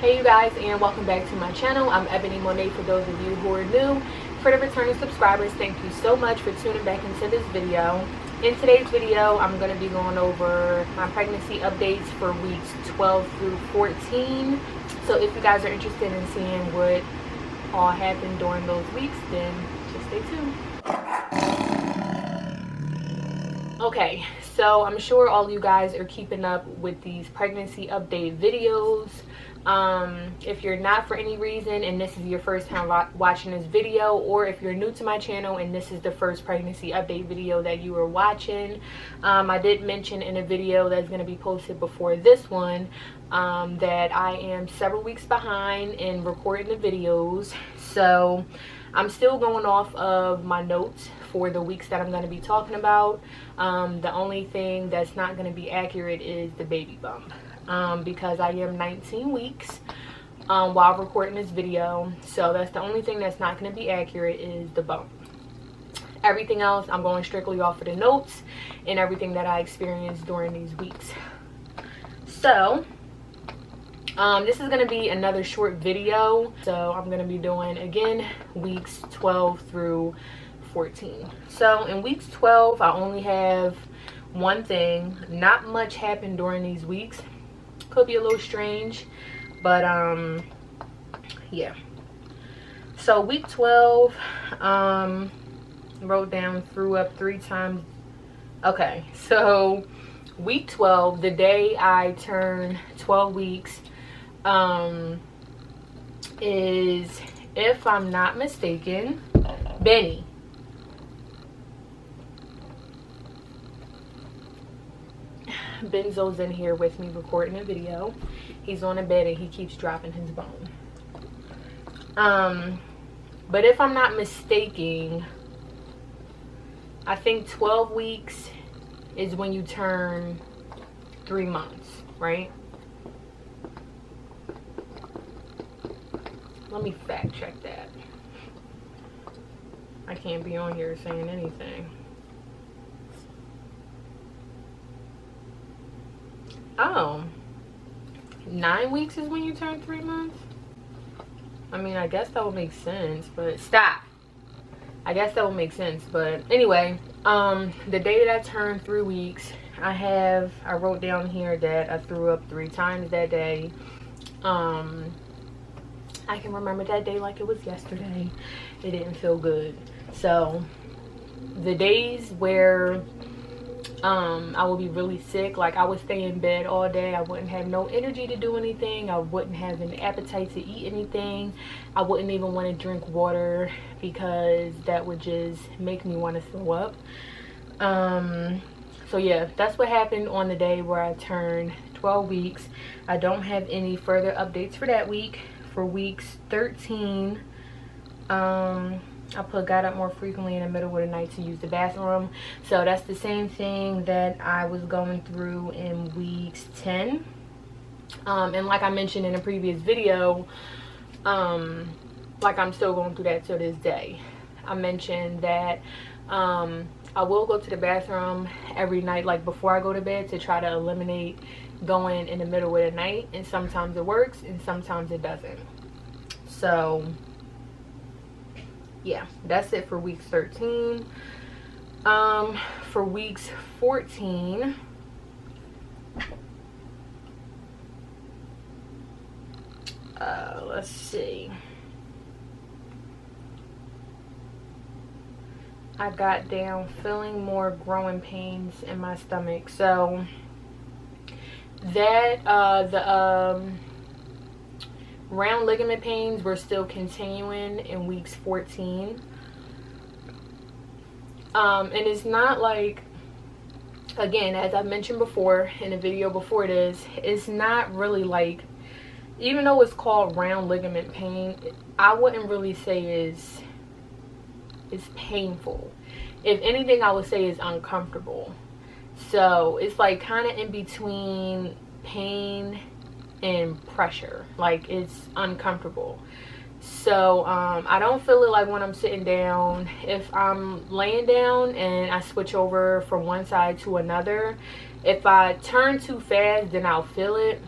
Hey you guys, and welcome back to my channel. I'm Ebony Monet for those of you who are new. For the returning subscribers, thank you so much for tuning back into this video. In today's video, I'm going to be going over my pregnancy updates for weeks 12 through 14. So if you guys are interested in seeing what all happened during those weeks, then just stay tuned. Okay, so I'm sure all you guys are keeping up with these pregnancy update videos. If you're not for any reason and this is your first time watching this video, or if you're new to my channel and this is the first pregnancy update video that you are watching, I did mention in a video that's going to be posted before this one that I am several weeks behind in recording the videos. So I'm still going off of my notes for the weeks that I'm going to be talking about. The only thing that's not going to be accurate is the baby bump. Because I am 19 weeks while recording this video, so that's the only thing that's not going to be accurate is the bump. Everything else I'm going strictly off of the notes and everything that I experienced during these weeks. So this is going to be another short video, so I'm going to be doing again weeks 12 through 14. So in weeks 12 I only have one thing. Not much happened during these weeks. Could be a little strange, but yeah. So week 12, wrote down, threw up 3 times. Okay, so week 12, the day I turned 12 weeks, is, if I'm not mistaken, Benny. Benzo's in here with me recording a video. He's on the bed and he keeps dropping his bone. But if I'm not mistaken, I think 12 weeks is when you turn 3 months, right? Let me fact check that. I can't be on here saying anything. Oh, 9 weeks is when you turn 3 months? I mean, I guess that would make sense, but stop. I guess that would make sense, but anyway, the day that I turned 3 weeks, I wrote down here that I threw up 3 times that day. I can remember that day like it was yesterday. It didn't feel good. So the days where I would be really sick, like I would stay in bed all day, I wouldn't have no energy to do anything, I wouldn't have an appetite to eat anything, I wouldn't even want to drink water because that would just make me want to throw up. So yeah, that's what happened on the day where I turned 12 weeks. I don't have any further updates for that week. For weeks 13, I got up more frequently in the middle of the night to use the bathroom. So that's the same thing that I was going through in weeks 10. And like I mentioned in a previous video, like I'm still going through that to this day. I mentioned that I will go to the bathroom every night, like before I go to bed, to try to eliminate going in the middle of the night. And sometimes it works and sometimes it doesn't. So yeah, that's it for weeks 13. For weeks 14, let's see. I got down feeling more growing pains in my stomach. So that the round ligament pains were still continuing in weeks 14. And it's not like, again, as I mentioned before in the video before this, it's not really like, even though it's called round ligament pain, I wouldn't really say it's painful. If anything, I would say it's uncomfortable. So it's like kind of in between pain and pressure. Like, it's uncomfortable. So I don't feel it like when I'm sitting down. If I'm laying down and I switch over from one side to another, if I turn too fast, then I'll feel it.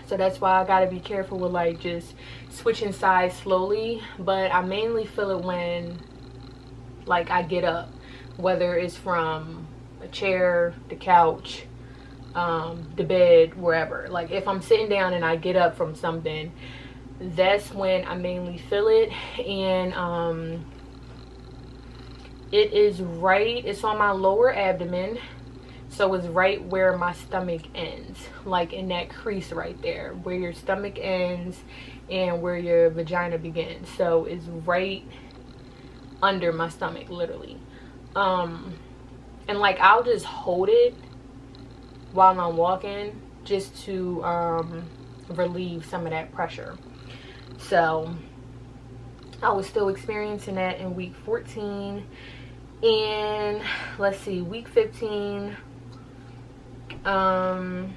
So that's why I gotta be careful with like just switching sides slowly. But I mainly feel it when like I get up, whether it's from a chair, the couch, the bed, wherever. Like if I'm sitting down and I get up from something, that's when I mainly feel it. And it's on my lower abdomen, so it's right where my stomach ends, like in that crease right there where your stomach ends and where your vagina begins. So it's right under my stomach, literally. And like I'll just hold it while I'm walking just to relieve some of that pressure. So I was still experiencing that in week 14. And let's see, week 15, I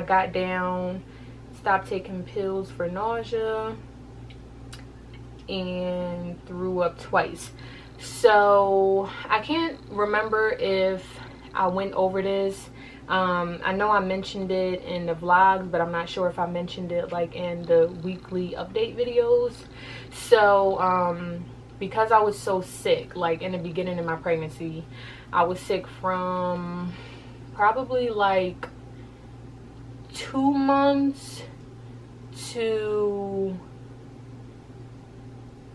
got down, stopped taking pills for nausea, and threw up twice. So I can't remember if I went over this. I know I mentioned it in the vlogs, but I'm not sure if I mentioned it like in the weekly update videos. So because I was so sick, like in the beginning of my pregnancy, I was sick from probably like 2 months to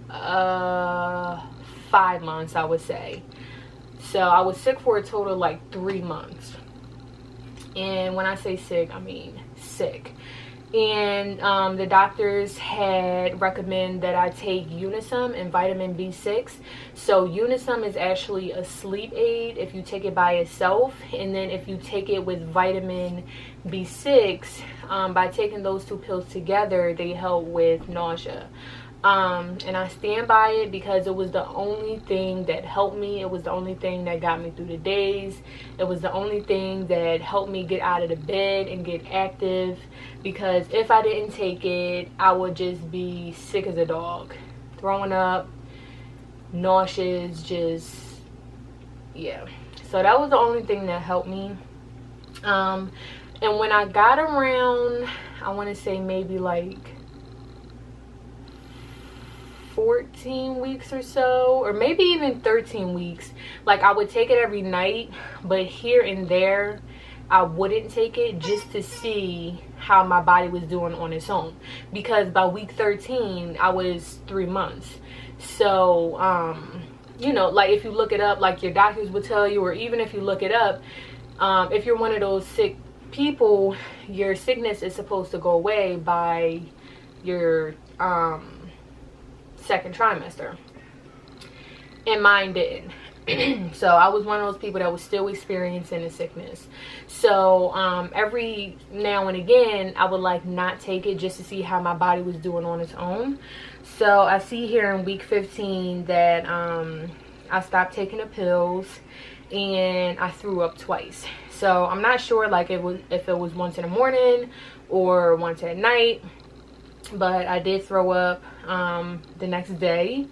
5 months, I would say. So I was sick for a total of like 3 months. And when I say sick, I mean sick. And the doctors had recommended that I take Unisum and vitamin B6. So Unisum is actually a sleep aid if you take it by itself, and then if you take it with vitamin B6, by taking those two pills together, they help with nausea. And I stand by it because it was the only thing that helped me. It was the only thing that got me through the days. It was the only thing that helped me get out of the bed and get active, because if I didn't take it, I would just be sick as a dog, throwing up, nauseous, just, yeah. So that was the only thing that helped me. And when I got around, I want to say maybe like 14 weeks or so, or maybe even 13 weeks, like I would take it every night, but here and there I wouldn't take it just to see how my body was doing on its own, because by week 13 I was 3 months. So you know, like if you look it up, like your doctors would tell you, or even if you look it up, if you're one of those sick people, your sickness is supposed to go away by your second trimester, and mine didn't. So I was one of those people that was still experiencing the sickness. So every now and again I would like not take it just to see how my body was doing on its own. So I see here in week 15 that I stopped taking the pills and I threw up twice. So I'm not sure like if it was once in the morning or once at night, but I did throw up the next day.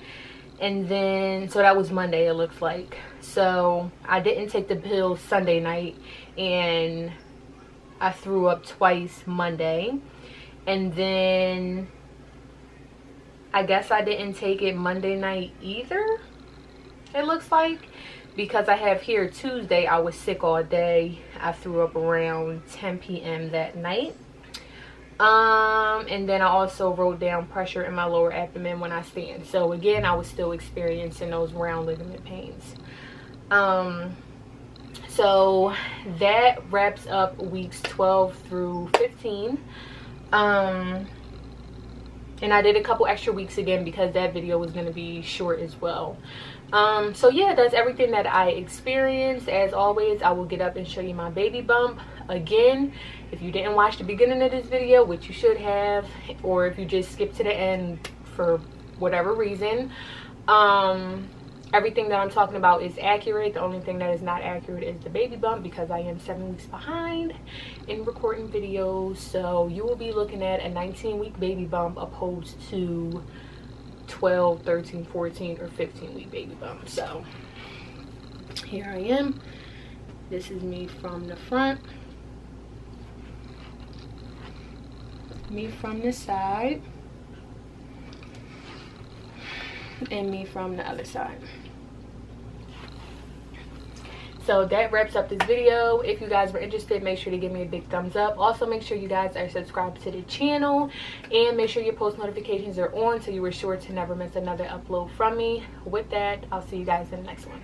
And then, so that was Monday, it looks like. So I didn't take the pills Sunday night, and I threw up twice Monday. And then I guess I didn't take it Monday night either, it looks like, because I have here Tuesday I was sick all day. I threw up around 10 p.m. that night. And then I also wrote down pressure in my lower abdomen when I stand. So again, I was still experiencing those round ligament pains. So that wraps up weeks 12 through 15. And I did a couple extra weeks again because that video was going to be short as well. So yeah, that's everything that I experienced. As always, I will get up and show you my baby bump again. If you didn't watch the beginning of this video, which you should have, or if you just skipped to the end for whatever reason, everything that I'm talking about is accurate. The only thing that is not accurate is the baby bump, because I am 7 weeks behind in recording videos. So you will be looking at a 19-week baby bump opposed to 12, 13, 14, or 15-week baby bump. So here I am. This is me from the front. Me from this side. And me from the other side. So that wraps up this video. If you guys were interested, make sure to give me a big thumbs up. Also, make sure you guys are subscribed to the channel, and make sure your post notifications are on so you are sure to never miss another upload from me. With that, I'll see you guys in the next one.